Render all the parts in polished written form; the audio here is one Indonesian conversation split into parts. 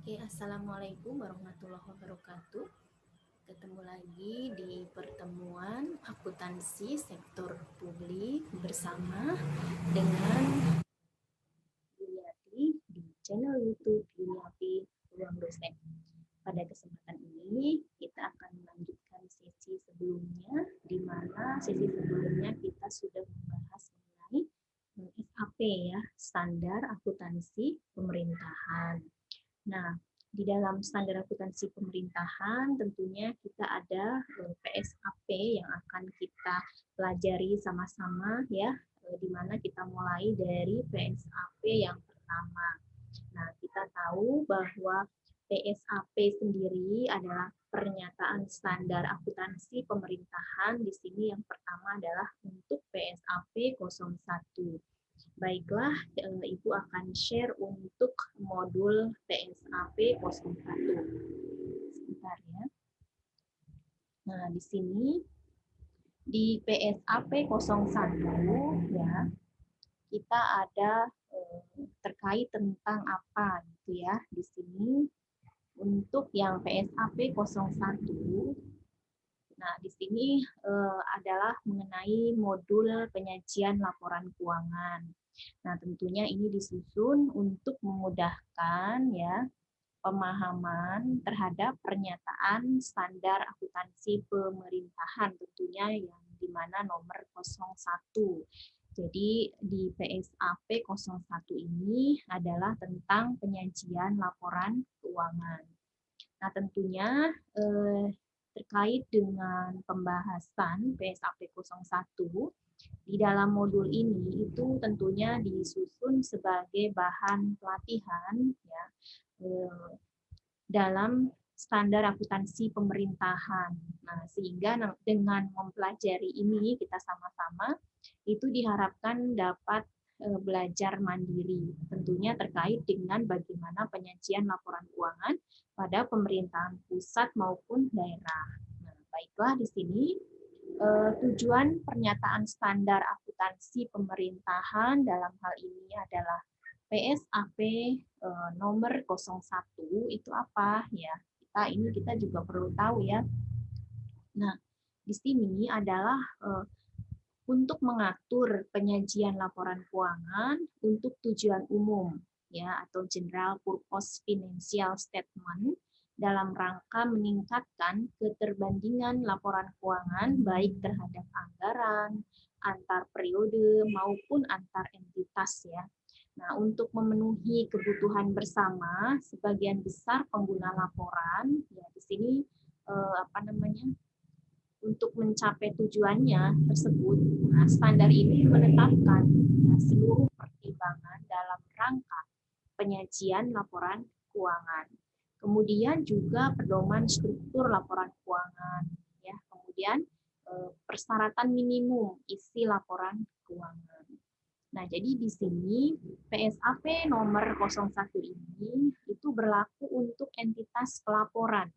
Oke, Assalamualaikum warahmatullahi wabarakatuh. Ketemu lagi di pertemuan akuntansi sektor publik bersama dengan Yuliati di channel YouTube Yuliati Ruang Dosen. Pada kesempatan ini kita akan melanjutkan sesi sebelumnya, di mana sesi sebelumnya kita sudah membahas mengenai SAP ya, standar akuntansi pemerintahan. Nah, di dalam standar akuntansi pemerintahan tentunya kita ada PSAP yang akan kita pelajari sama-sama ya, di mana kita mulai dari PSAP yang pertama. Nah, kita tahu bahwa PSAP sendiri adalah pernyataan standar akuntansi pemerintahan. Di sini yang pertama adalah untuk PSAP 01. Baiklah, Ibu akan share untuk modul PSAP 01. Sebentar ya. Nah, di sini di PSAP 01 ya, kita ada terkait tentang apa gitu ya. Di sini untuk yang PSAP 01, nah di sini adalah mengenai modul penyajian laporan keuangan. Nah, tentunya ini disusun untuk memudahkan ya pemahaman terhadap pernyataan standar akuntansi pemerintahan tentunya yang di mana nomor 01. Jadi di PSAP 01 ini adalah tentang penyajian laporan keuangan. Nah, tentunya terkait dengan pembahasan PSAP 01 di dalam modul ini itu tentunya disusun sebagai bahan pelatihan ya dalam standar akuntansi pemerintahan. Nah, sehingga dengan mempelajari ini kita sama-sama itu diharapkan dapat belajar mandiri, tentunya terkait dengan bagaimana penyajian laporan keuangan pada pemerintahan pusat maupun daerah. Nah, baiklah di sini tujuan pernyataan standar akuntansi pemerintahan dalam hal ini adalah PSAP nomor 01 itu apa ya? Kita juga perlu tahu ya. Nah, di sini adalah untuk mengatur penyajian laporan keuangan untuk tujuan umum ya atau general purpose financial statement dalam rangka meningkatkan keterbandingan laporan keuangan baik terhadap anggaran, antar periode maupun antar entitas ya. Nah, untuk memenuhi kebutuhan bersama, sebagian besar pengguna laporan ya di sini untuk mencapai tujuannya tersebut, nah, standar ini menetapkan ya, seluruh pertimbangan dalam rangka penyajian laporan keuangan. Kemudian juga pedoman struktur laporan keuangan, ya. Kemudian persyaratan minimum isi laporan keuangan. Nah, jadi di sini PSAP nomor 01 ini itu berlaku untuk entitas pelaporan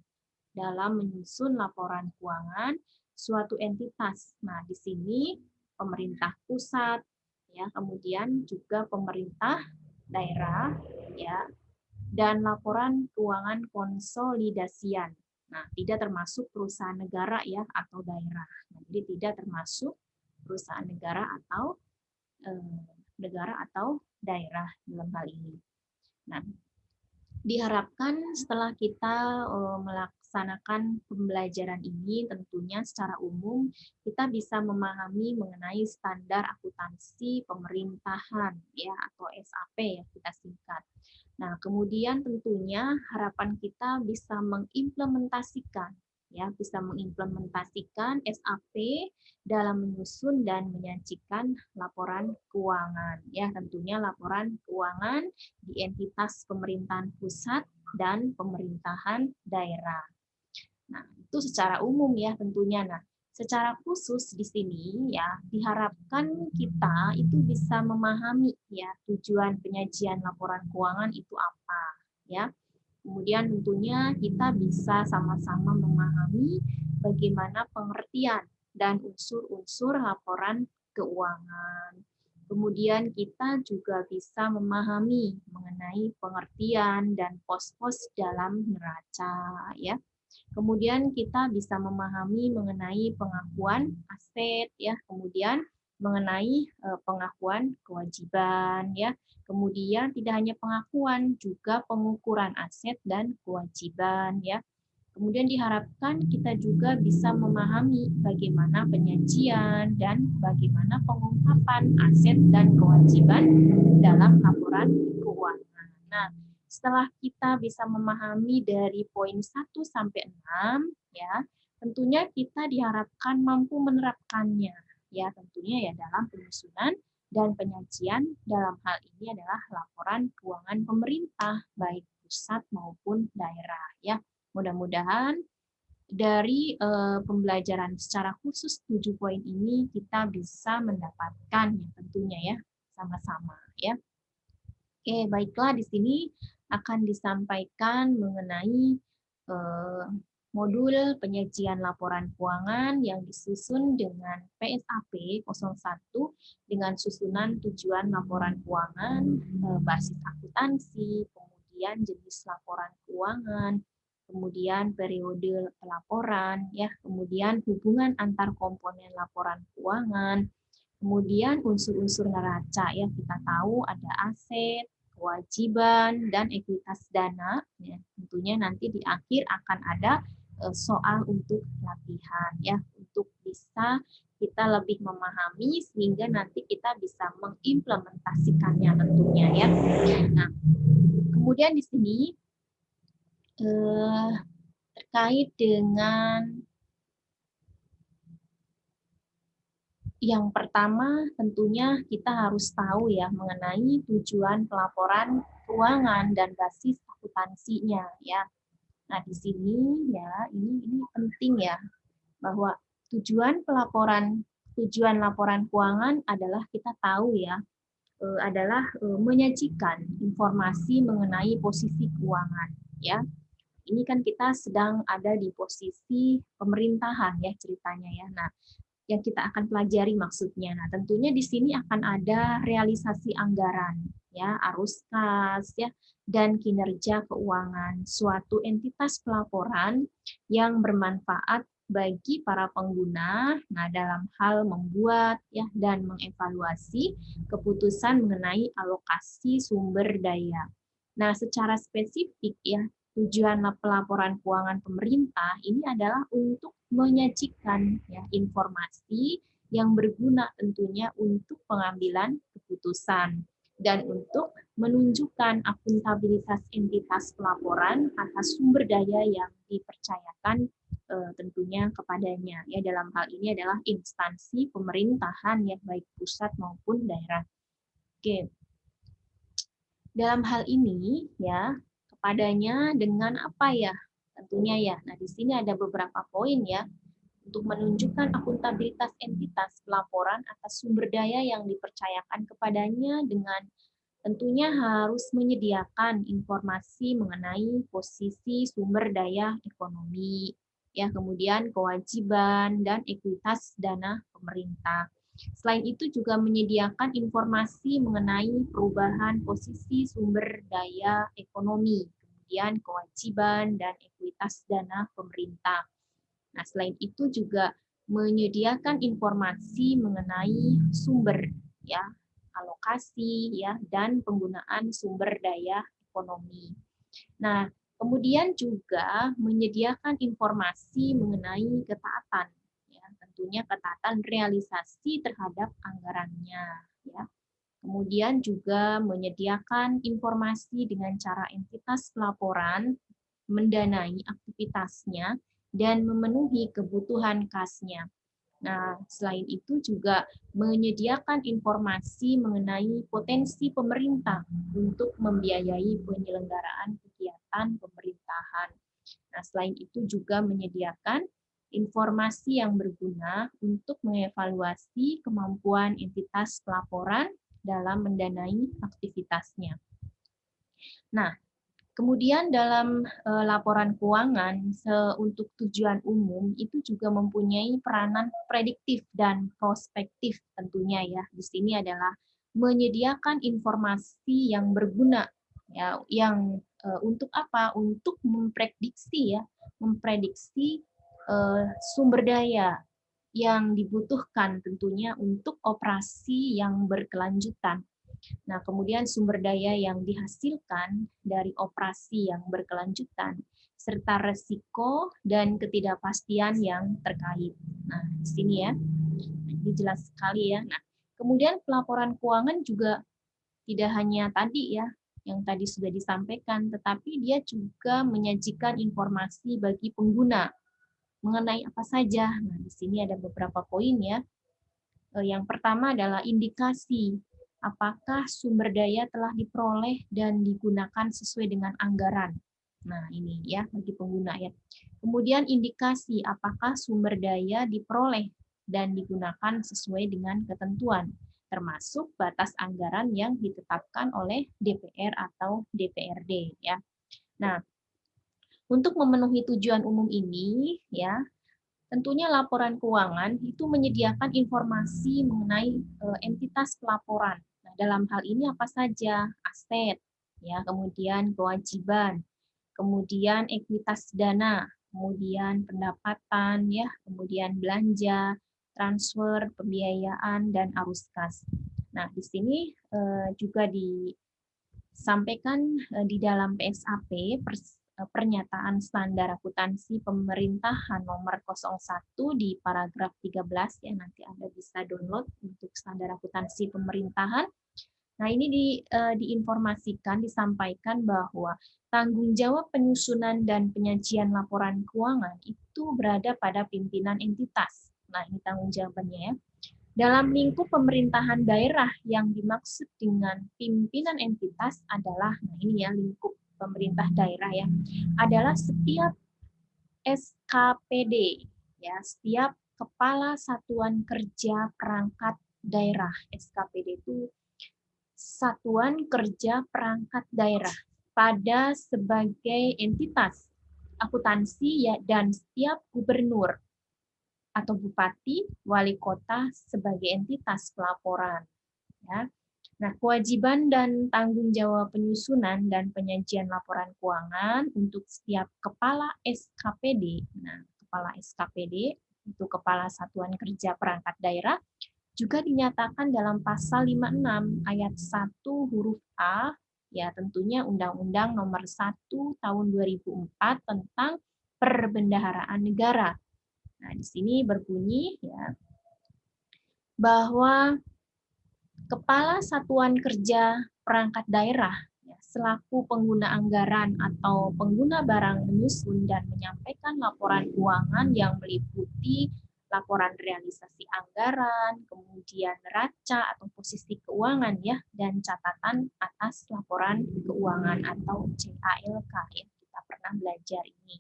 dalam menyusun laporan keuangan suatu entitas. Nah, di sini pemerintah pusat, ya, kemudian juga pemerintah daerah, ya, dan laporan keuangan konsolidasian. Nah, tidak termasuk perusahaan negara ya atau daerah. Nah, jadi tidak termasuk perusahaan negara atau daerah dalam hal ini. Nah, diharapkan setelah kita melaksanakan pembelajaran ini tentunya secara umum kita bisa memahami mengenai standar akuntansi pemerintahan ya atau SAP ya kita singkat. Nah, kemudian tentunya harapan kita bisa mengimplementasikan SAP dalam menyusun dan menyajikan laporan keuangan ya tentunya laporan keuangan di entitas pemerintahan pusat dan pemerintahan daerah. Nah, itu secara umum ya tentunya. Nah, secara khusus di sini ya diharapkan kita itu bisa memahami ya tujuan penyajian laporan keuangan itu apa ya. Kemudian tentunya kita bisa sama-sama memahami bagaimana pengertian dan unsur-unsur laporan keuangan. Kemudian kita juga bisa memahami mengenai pengertian dan pos-pos dalam neraca, ya. Kemudian kita bisa memahami mengenai pengakuan aset, ya. Kemudian mengenai pengakuan kewajiban, ya. Kemudian tidak hanya pengakuan, juga pengukuran aset dan kewajiban, ya. Kemudian diharapkan kita juga bisa memahami bagaimana penyajian dan bagaimana pengungkapan aset dan kewajiban dalam laporan keuangan. Nah, setelah kita bisa memahami dari poin 1 sampai 6, ya, tentunya kita diharapkan mampu menerapkannya, ya, tentunya ya dalam penyusunan dan penyajian dalam hal ini adalah laporan keuangan pemerintah baik pusat maupun daerah, ya. Mudah-mudahan dari pembelajaran secara khusus 7 poin ini kita bisa mendapatkan ya tentunya ya sama-sama ya. Oke, baiklah di sini akan disampaikan mengenai modul penyajian laporan keuangan yang disusun dengan PSAP 01 dengan susunan tujuan laporan keuangan, basis akuntansi, kemudian jenis laporan keuangan, kemudian periode pelaporan, ya, kemudian hubungan antar komponen laporan keuangan, kemudian unsur-unsur neraca ya kita tahu ada aset, kewajiban, dan ekuitas dana. Ya, tentunya nanti di akhir akan ada soal untuk latihan ya untuk bisa kita lebih memahami sehingga nanti kita bisa mengimplementasikannya tentunya ya. Nah, kemudian di sini terkait dengan yang pertama tentunya kita harus tahu ya mengenai tujuan pelaporan keuangan dan basis akuntansinya ya. Nah, di sini ya ini penting ya bahwa tujuan laporan keuangan adalah kita tahu ya adalah menyajikan informasi mengenai posisi keuangan ya. Ini kan kita sedang ada di posisi pemerintahan ya ceritanya ya. Nah, yang kita akan pelajari maksudnya. Nah, tentunya di sini akan ada realisasi anggaran, ya, arus kas, ya, dan kinerja keuangan suatu entitas pelaporan yang bermanfaat bagi para pengguna. Nah, dalam hal membuat ya dan mengevaluasi keputusan mengenai alokasi sumber daya. Nah, secara spesifik ya, tujuan pelaporan keuangan pemerintah ini adalah untuk menyajikan ya, informasi yang berguna tentunya untuk pengambilan keputusan dan untuk menunjukkan akuntabilitas entitas pelaporan atas sumber daya yang dipercayakan tentunya kepadanya ya dalam hal ini adalah instansi pemerintahan ya baik pusat maupun daerah. Oke. Dalam hal ini ya kepadanya dengan apa ya? Tentunya ya. Nah, di sini ada beberapa poin ya untuk menunjukkan akuntabilitas entitas pelaporan atas sumber daya yang dipercayakan kepadanya dengan tentunya harus menyediakan informasi mengenai posisi sumber daya ekonomi, ya, kemudian kewajiban dan ekuitas dana pemerintah. Selain itu juga menyediakan informasi mengenai perubahan posisi sumber daya ekonomi, kemudian kewajiban dan ekuitas dana pemerintah. Nah, selain itu juga menyediakan informasi mengenai sumber ya, alokasi ya dan penggunaan sumber daya ekonomi. Nah, kemudian juga menyediakan informasi mengenai ketaatan ya, tentunya ketaatan realisasi terhadap anggarannya ya. Kemudian juga menyediakan informasi dengan cara entitas pelaporan mendanai aktivitasnya dan memenuhi kebutuhan kasnya. Nah, selain itu juga menyediakan informasi mengenai potensi pemerintah untuk membiayai penyelenggaraan kegiatan pemerintahan. Nah, selain itu juga menyediakan informasi yang berguna untuk mengevaluasi kemampuan entitas pelaporan dalam mendanai aktivitasnya. Nah, kemudian dalam laporan keuangan untuk tujuan umum itu juga mempunyai peranan prediktif dan prospektif tentunya ya. Di sini adalah menyediakan informasi yang berguna, ya, yang untuk apa? Untuk memprediksi sumber daya yang dibutuhkan tentunya untuk operasi yang berkelanjutan. Nah, kemudian sumber daya yang dihasilkan dari operasi yang berkelanjutan, serta resiko dan ketidakpastian yang terkait. Nah, di sini ya, ini jelas sekali ya. Nah, kemudian pelaporan keuangan juga tidak hanya tadi ya, yang tadi sudah disampaikan, tetapi dia juga menyajikan informasi bagi pengguna mengenai apa saja. Nah, di sini ada beberapa poin ya. Yang pertama adalah indikasi apakah sumber daya telah diperoleh dan digunakan sesuai dengan anggaran. Nah, ini ya bagi pengguna ya. Kemudian indikasi apakah sumber daya diperoleh dan digunakan sesuai dengan ketentuan, termasuk batas anggaran yang ditetapkan oleh DPR atau DPRD ya. Nah, untuk memenuhi tujuan umum ini ya, tentunya laporan keuangan itu menyediakan informasi mengenai entitas pelaporan. Nah, dalam hal ini apa saja? Aset, ya, kemudian kewajiban, kemudian ekuitas dana, kemudian pendapatan, ya, kemudian belanja, transfer, pembiayaan, dan arus kas. Nah, di sini juga disampaikan di dalam PSAP, Pernyataan Standar Akuntansi Pemerintahan nomor 01 di paragraf 13 ya, nanti Anda bisa download untuk Standar Akuntansi Pemerintahan. Nah, ini diinformasikan, disampaikan bahwa tanggung jawab penyusunan dan penyajian laporan keuangan itu berada pada pimpinan entitas. Nah, ini tanggung jawabannya ya. Dalam lingkup pemerintahan daerah yang dimaksud dengan pimpinan entitas adalah, nah ini ya lingkup pemerintah daerah ya, adalah setiap SKPD, ya, setiap Kepala Satuan Kerja Perangkat Daerah. SKPD itu Satuan Kerja Perangkat Daerah pada sebagai entitas akuntansi ya, dan setiap gubernur atau bupati, wali kota sebagai entitas pelaporan. Ya. Nah, kewajiban dan tanggung jawab penyusunan dan penyajian laporan keuangan untuk setiap kepala SKPD. Nah, kepala SKPD itu Kepala Satuan Kerja Perangkat Daerah juga dinyatakan dalam pasal 56 ayat 1 huruf A, ya tentunya Undang-Undang Nomor 1 Tahun 2004 tentang Perbendaharaan Negara. Nah, di sini berbunyi ya bahwa Kepala Satuan Kerja Perangkat Daerah ya, selaku pengguna anggaran atau pengguna barang menyusun dan menyampaikan laporan keuangan yang meliputi laporan realisasi anggaran, kemudian neraca atau posisi keuangan ya, dan catatan atas laporan keuangan atau CALK ya, kita pernah belajar ini.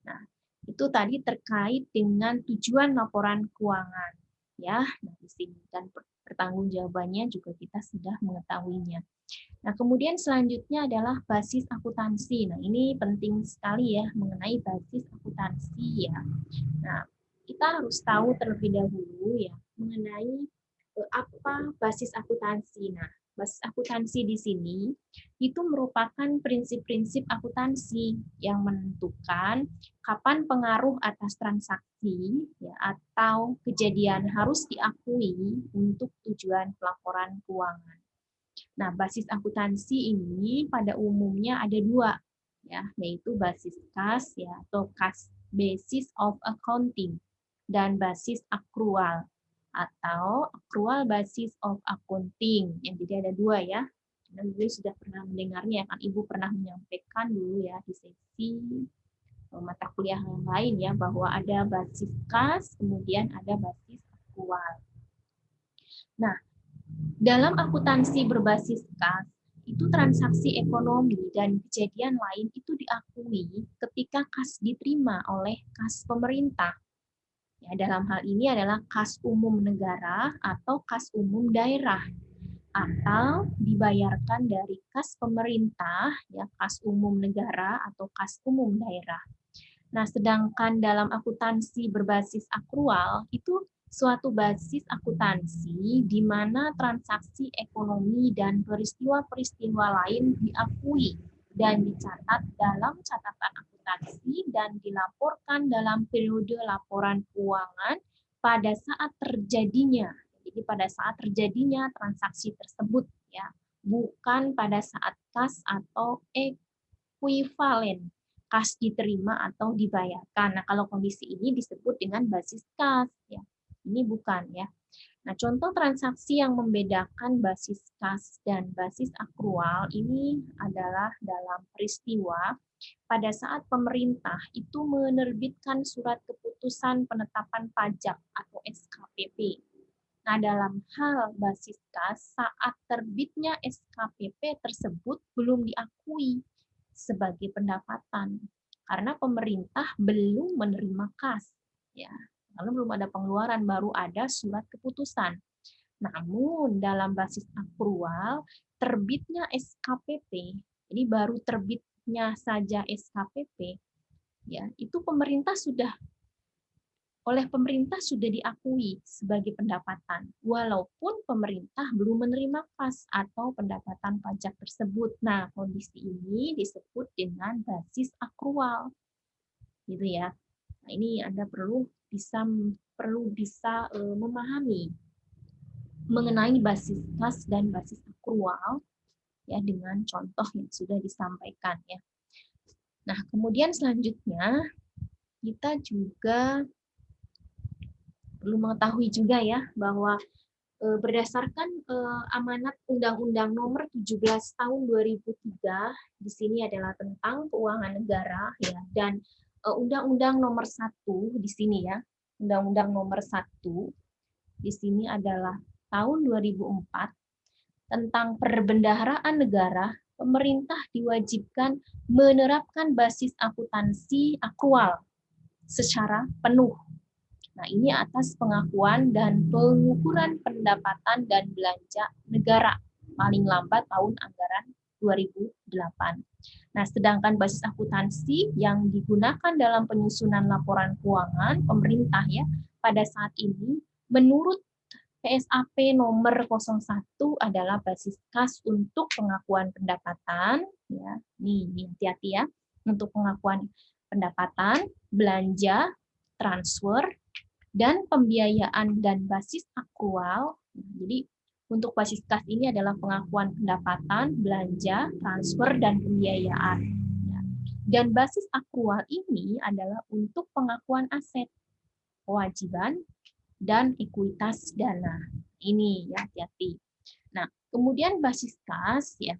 Nah, itu tadi terkait dengan tujuan laporan keuangan ya. Nah, di sini dan pertanggungjawabannya juga kita sudah mengetahuinya. Nah, kemudian selanjutnya adalah basis akuntansi. Nah, ini penting sekali ya mengenai basis akuntansi ya. Nah, kita harus tahu terlebih dahulu ya mengenai apa basis akuntansi. Nah, basis akuntansi di sini itu merupakan prinsip-prinsip akuntansi yang menentukan kapan pengaruh atas transaksi ya, atau kejadian harus diakui untuk tujuan pelaporan keuangan. Nah, basis akuntansi ini pada umumnya ada dua, ya, yaitu basis kas ya atau kas basis of accounting dan basis akrual atau accrual basis of accounting. Yang jadi ada dua ya. Dan dulu sudah pernah mendengarnya kan, Ibu pernah menyampaikan dulu ya di sesi mata kuliah yang lain ya bahwa ada basis kas, kemudian ada basis akrual. Nah, dalam akuntansi berbasis kas, itu transaksi ekonomi dan kejadian lain itu diakui ketika kas diterima oleh kas pemerintah. Ya, dalam hal ini adalah kas umum negara atau kas umum daerah, atau dibayarkan dari kas pemerintah, ya kas umum negara atau kas umum daerah. Nah, sedangkan dalam akuntansi berbasis akrual itu suatu basis akuntansi di mana transaksi ekonomi dan peristiwa-peristiwa lain diakui dan dicatat dalam catatan akuntansi dan dilaporkan dalam periode laporan keuangan pada saat terjadinya. Jadi pada saat terjadinya transaksi tersebut ya, bukan pada saat kas atau ekuivalen kas diterima atau dibayarkan. Nah, kalau kondisi ini disebut dengan basis kas ya. Ini bukan ya. Nah, contoh transaksi yang membedakan basis kas dan basis akrual ini adalah dalam peristiwa pada saat pemerintah itu menerbitkan surat keputusan penetapan pajak atau SKPP. Nah, dalam hal basis kas, saat terbitnya SKPP tersebut belum diakui sebagai pendapatan karena pemerintah belum menerima kas. Ya, lalu belum ada pengeluaran, baru ada surat keputusan. Namun dalam basis akrual terbitnya SKPP, jadi baru terbitnya saja SKPP, ya itu oleh pemerintah sudah diakui sebagai pendapatan, walaupun pemerintah belum menerima kas atau pendapatan pajak tersebut. Nah, kondisi ini disebut dengan basis akrual, gitu ya. Nah, ini Anda perlu bisa memahami mengenai basis kas dan basis akrual ya dengan contoh yang sudah disampaikan ya. Nah, kemudian selanjutnya kita juga perlu mengetahui juga ya bahwa berdasarkan amanat Undang-Undang Nomor 17 Tahun 2003, di sini adalah tentang keuangan negara ya, dan Undang-Undang Nomor 1 di sini ya, Undang-Undang Nomor 1 di sini adalah tahun 2004 tentang perbendaharaan negara. Pemerintah diwajibkan menerapkan basis akuntansi akrual secara penuh. Nah, ini atas pengakuan dan pengukuran pendapatan dan belanja negara paling lambat tahun anggaran 2008. Nah, sedangkan basis akuntansi yang digunakan dalam penyusunan laporan keuangan pemerintah ya pada saat ini menurut PSAP nomor 01 adalah basis kas untuk pengakuan pendapatan ya. Nih, hati-hati ya untuk pengakuan pendapatan, belanja, transfer, dan pembiayaan dan basis akrual. Jadi untuk basis kas ini adalah pengakuan pendapatan, belanja, transfer, dan pembiayaan. Dan basis akrual ini adalah untuk pengakuan aset, kewajiban, dan ekuitas dana. Ini ya, hati-hati. Nah, kemudian basis kas ya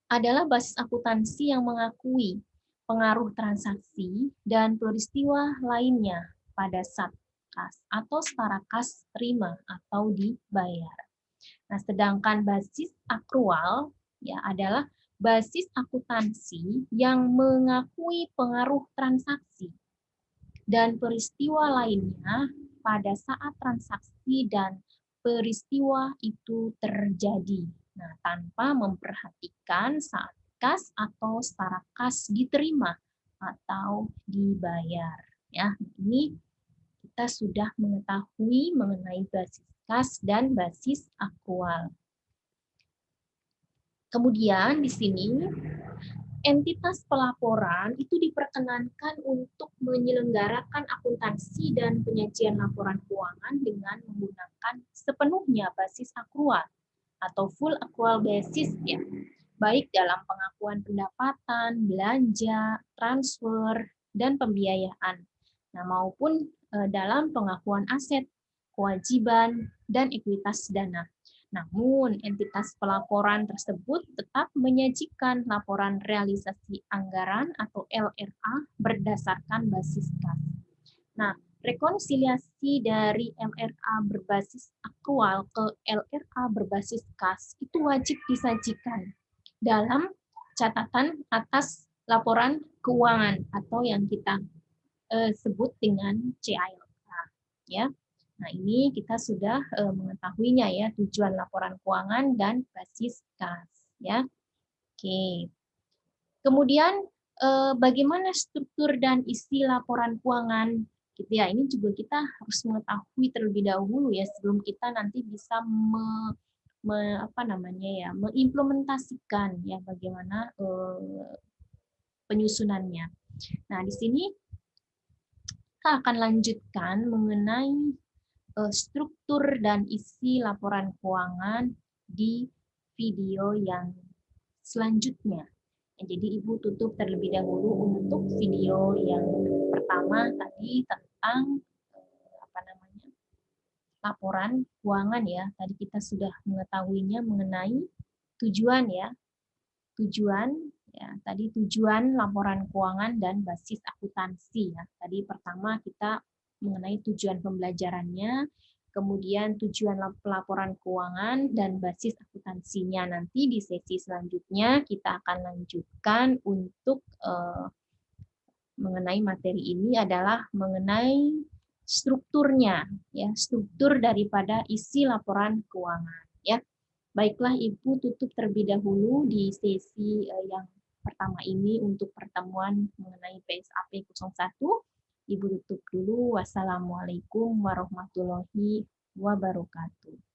adalah basis akuntansi yang mengakui pengaruh transaksi dan peristiwa lainnya pada saat kas atau setara kas terima atau dibayar. Nah, sedangkan basis akrual ya adalah basis akuntansi yang mengakui pengaruh transaksi dan peristiwa lainnya pada saat transaksi dan peristiwa itu terjadi. Nah, tanpa memperhatikan saat kas atau setara kas diterima atau dibayar. Ya, ini kita sudah mengetahui mengenai basis kas dan basis akrual. Kemudian di sini entitas pelaporan itu diperkenankan untuk menyelenggarakan akuntansi dan penyajian laporan keuangan dengan menggunakan sepenuhnya basis akrual atau full accrual basis ya, baik dalam pengakuan pendapatan, belanja, transfer, dan pembiayaan. Nah, maupun dalam pengakuan aset, kewajiban, dan ekuitas dana. Namun, entitas pelaporan tersebut tetap menyajikan laporan realisasi anggaran atau LRA berdasarkan basis kas. Nah, rekonsiliasi dari LRA berbasis akrual ke LRA berbasis kas itu wajib disajikan dalam catatan atas laporan keuangan atau yang kita sebut dengan CALK. Ya. Nah, ini kita sudah mengetahuinya ya, tujuan laporan keuangan dan basis kas ya. Oke. Kemudian bagaimana struktur dan isi laporan keuangan gitu ya. Ini juga kita harus mengetahui terlebih dahulu ya sebelum kita nanti bisa mengimplementasikan ya bagaimana penyusunannya. Nah, di sini kita akan lanjutkan mengenai struktur dan isi laporan keuangan di video yang selanjutnya. Jadi Ibu tutup terlebih dahulu untuk video yang pertama tadi tentang laporan keuangan ya. Tadi kita sudah mengetahuinya mengenai tujuan ya. Tujuan ya, tadi tujuan laporan keuangan dan basis akuntansi ya. Tadi pertama kita mengenai tujuan pembelajarannya, kemudian tujuan pelaporan keuangan dan basis akuntansinya. Nanti di sesi selanjutnya kita akan lanjutkan untuk mengenai materi ini adalah mengenai strukturnya ya, struktur daripada isi laporan keuangan ya. Baiklah Ibu tutup terlebih dahulu di sesi yang pertama ini untuk pertemuan mengenai PSAP 01. Ibu tutup dulu. Wassalamualaikum warahmatullahi wabarakatuh.